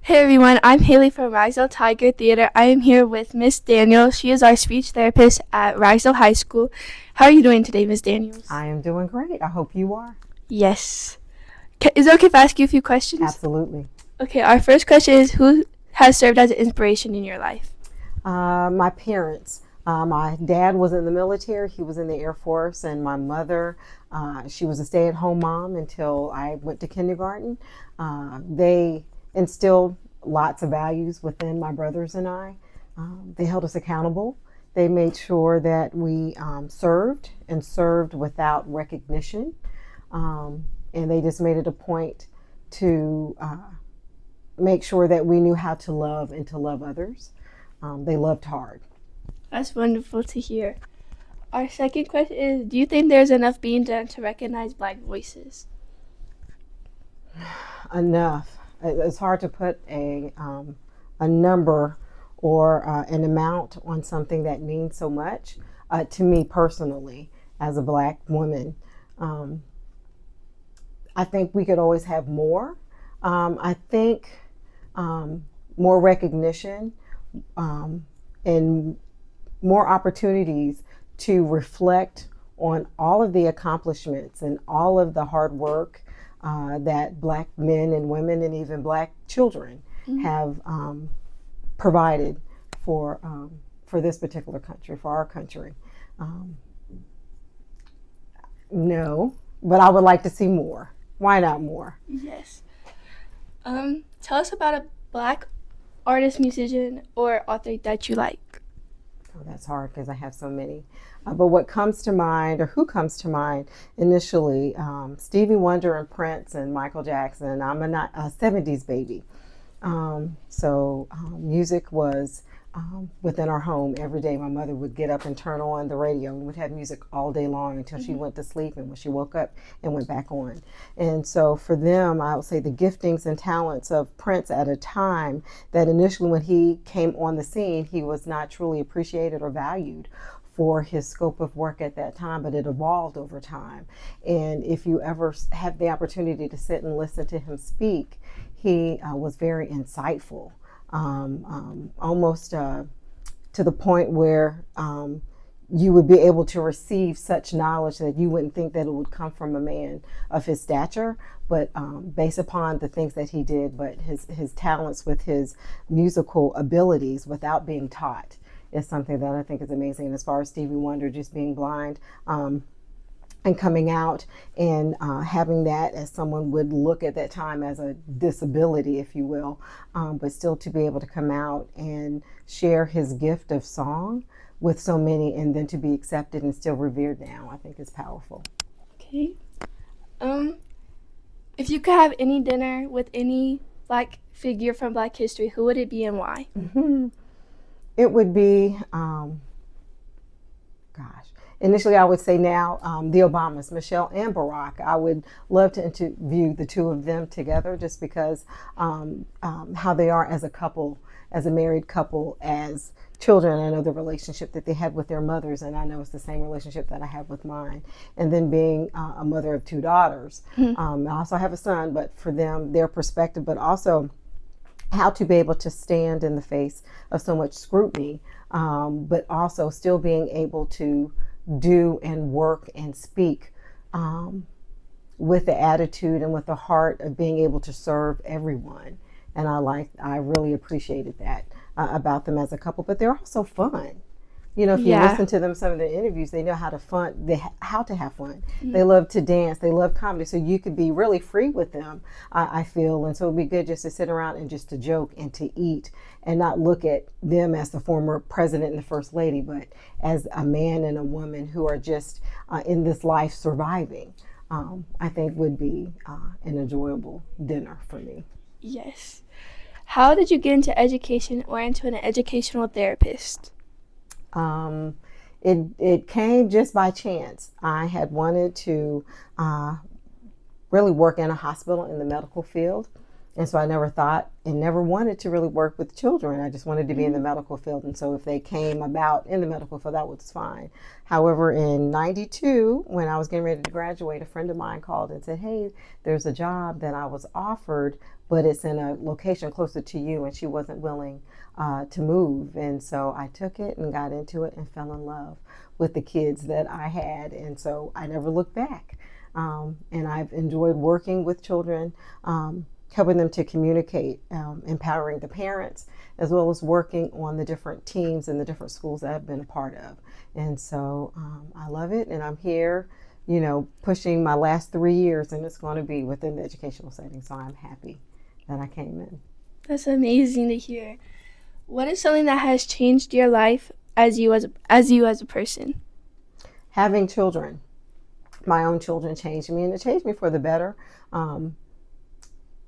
Hey everyone, I'm Hailey from Ragsdale Tiger Theater. I am here with Miss Daniels. She is our speech therapist at Ragsdale High School. How are you doing today, Miss Daniels? I am doing great. I hope you are. Yes. Is it okay if I ask you a few questions? Absolutely. Okay, our first question is, who has served as an inspiration in your life? My parents. My dad was in the military. He was in the Air Force, and my mother, she was a stay-at-home mom until I went to kindergarten. They instilled lots of values within my brothers and I. They held us accountable. They made sure that we served and served without recognition. And they just made it a point to make sure that we knew how to love and to love others. They loved hard. That's wonderful to hear. Our second question is, do you think there's enough being done to recognize Black voices? Enough. It's hard to put a number or an amount on something that means so much to me personally as a Black woman. I think we could always have more. I think more recognition and more opportunities to reflect on all of the accomplishments and all of the hard work that Black men and women and even Black children have provided for this particular country, for our country. No, but I would like to see more. Why not more? Yes. Tell us about a Black artist, musician, or author that you like. Oh, that's hard because I have so many. But what comes to mind, or who comes to mind initially, Stevie Wonder and Prince and Michael Jackson. I'm a 70s baby. So music was within our home every day. My mother would get up and turn on the radio and would have music all day long until she went to sleep, and when she woke up and went back on. And so for them, I would say the giftings and talents of Prince at a time that initially when he came on the scene, he was not truly appreciated or valued for his scope of work at that time, but it evolved over time. And if you ever have the opportunity to sit and listen to him speak, he was very insightful. Almost to the point where you would be able to receive such knowledge that you wouldn't think that it would come from a man of his stature, but based upon the things that he did, but his talents with his musical abilities without being taught is something that I think is amazing. And as far as Stevie Wonder just being blind, and coming out and having that as someone would look at that time as a disability, if you will, but still to be able to come out and share his gift of song with so many and then to be accepted and still revered now, I think is powerful. Okay. If you could have any dinner with any Black figure from Black history, who would it be and why? It would be, initially, I would say now the Obamas, Michelle and Barack. I would love to interview the two of them together just because how they are as a couple, as a married couple, as children. I know the relationship that they had with their mothers, and I know it's the same relationship that I have with mine. And then being a mother of two daughters. I also have a son, but for them, their perspective, but also how to be able to stand in the face of so much scrutiny, but also still being able to do and work and speak with the attitude and with the heart of being able to serve everyone. And I really appreciated that about them as a couple, but they're also fun. You know, if you listen to them, some of their interviews, they know how to how to have fun. They love to dance. They love comedy. So you could be really free with them, I feel. And so it'd be good just to sit around and just to joke and to eat and not look at them as the former president and the first lady, but as a man and a woman who are just in this life surviving, I think would be an enjoyable dinner for me. Yes. How did you get into education or into an educational therapist? It came just by chance. I had wanted to really work in a hospital in the medical field. And so I never thought and never wanted to really work with children. I just wanted to be in the medical field. And so if they came about in the medical field, that was fine. However, in '92, when I was getting ready to graduate, a friend of mine called and said, hey, there's a job that I was offered, but it's in a location closer to you, and she wasn't willing to move. And so I took it and got into it and fell in love with the kids that I had. And so I never looked back. And I've enjoyed working with children, helping them to communicate, empowering the parents, as well as working on the different teams and the different schools that I've been a part of. And so I love it, and I'm here, pushing my last 3 years, and it's going to be within the educational setting. So I'm happy that I came in. That's amazing to hear. What is something that has changed your life as you as a person? Having children. My own children changed me, and it changed me for the better.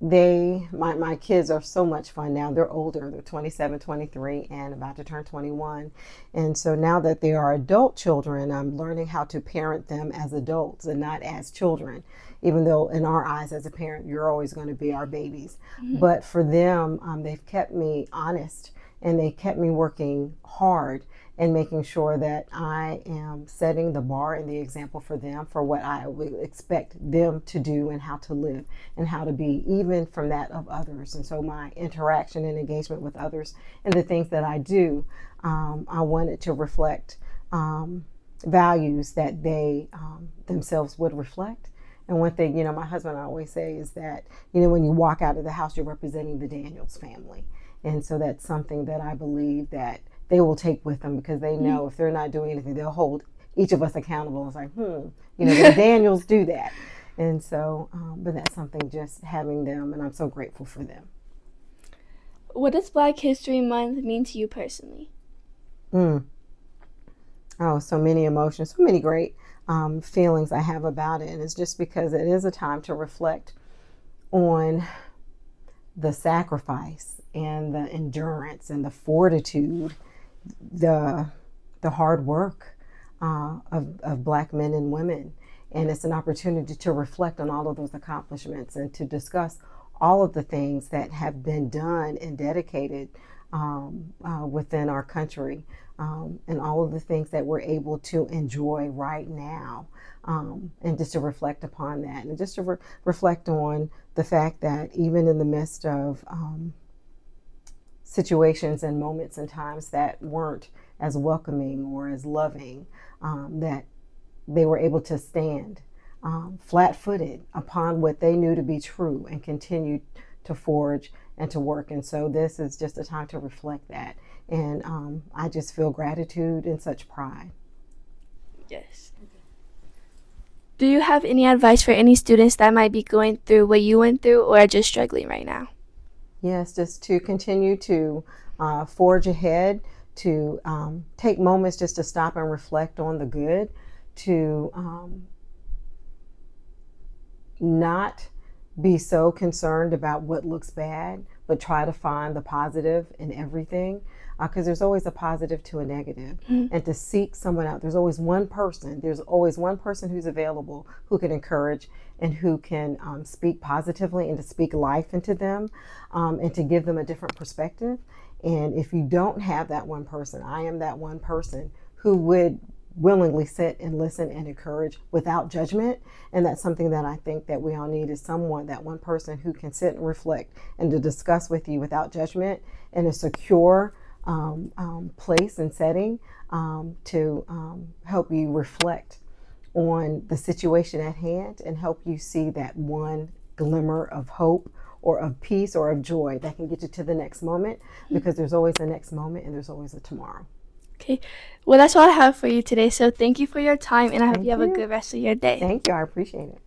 My kids are so much fun now. They're older. They're 27, 23, and about to turn 21. And so now that they are adult children, I'm learning how to parent them as adults and not as children, even though in our eyes as a parent, you're always going to be our babies. Mm-hmm. But for them, they've kept me honest, and they kept me working hard and making sure that I am setting the bar and the example for them for what I would expect them to do and how to live and how to be, even from that of others. And so my interaction and engagement with others and the things that I do, I wanted to reflect values that they themselves would reflect. And one thing, my husband and I always say is that, when you walk out of the house, you're representing the Daniels family. And so that's something that I believe that they will take with them, because they know if they're not doing anything, they'll hold each of us accountable. It's like, the Daniels do that. And so, but that's something, just having them, and I'm so grateful for them. What does Black History Month mean to you personally? Oh, so many emotions, so many great feelings I have about it. And it's just because it is a time to reflect on the sacrifice and the endurance and the fortitude, the hard work of Black men and women. And it's an opportunity to reflect on all of those accomplishments and to discuss all of the things that have been done and dedicated within our country, and all of the things that we're able to enjoy right now, and just to reflect upon that, and just to reflect on the fact that even in the midst of situations and moments and times that weren't as welcoming or as loving, that they were able to stand flat-footed upon what they knew to be true and continue to forge and to work. And so this is just a time to reflect that. And I just feel gratitude and such pride. Yes. Do you have any advice for any students that might be going through what you went through or are just struggling right now? Yes, just to continue to forge ahead, to take moments just to stop and reflect on the good, to not be so concerned about what looks bad, but try to find the positive in everything, because there's always a positive to a negative. Mm-hmm. And to seek someone out. There's always one person who's available, who can encourage and who can speak positively and to speak life into them, and to give them a different perspective. And if you don't have that one person, I am that one person who would willingly sit and listen and encourage without judgment. And that's something that I think that we all need, is someone, that one person who can sit and reflect and to discuss with you without judgment, in a secure place and setting, to help you reflect on the situation at hand and help you see that one glimmer of hope or of peace or of joy that can get you to the next moment, because there's always a next moment and there's always a tomorrow. Okay, well, that's all I have for you today. So thank you for your time, and I hope you have a good rest of your day. Thank you. I appreciate it.